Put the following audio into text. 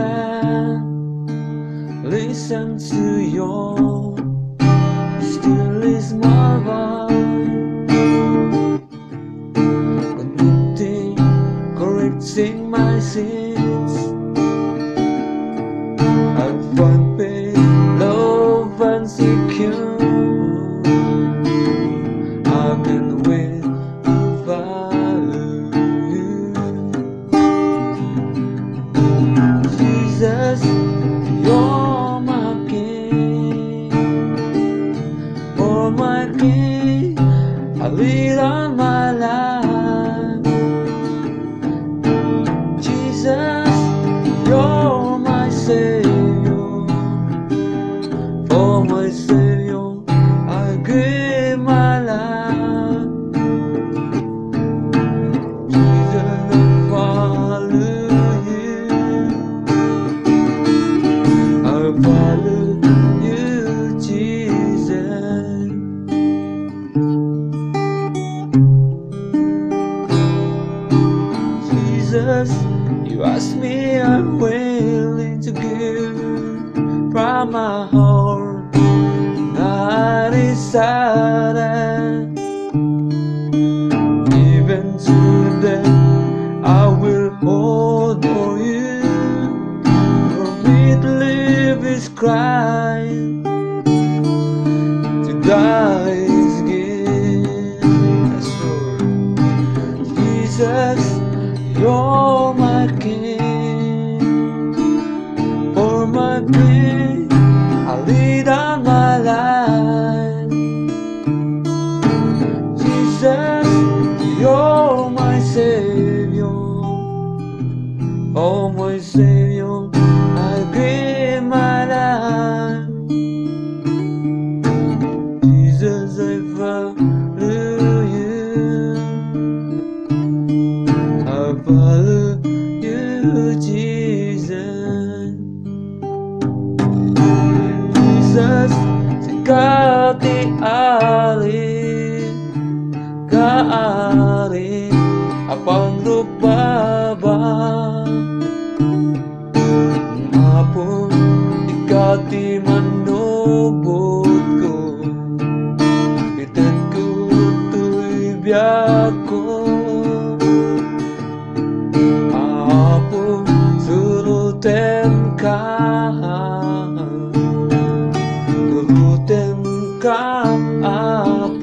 silent, listen to your still is my voice, convicting, correcting my sins. I find pain, love and secure. I can wait to follow you. Jesus, you're my King. For my King, I lead on my life. Jesus, you're my Savior. For my Savior, I give my life. Jesus, I follow you. I follow you, Jesus. Jesus, you ask me, I'm willing to give from my heart. I decided, even to death, I will honor you. For me to live is Christ, to die is gain. Yes, Lord. Jesus, you're my King. For my King, I lead on my life. Jesus, you're my Savior. Oh, my Savior, I give my life. Jesus, I follow you. I follow you, Jesus. Jesus, sikat di alin, kaari apang rugbabang. Apon ikati manubot ko, bitet ko tuy biyak ko. Apon surutem ka, surutem ka, apon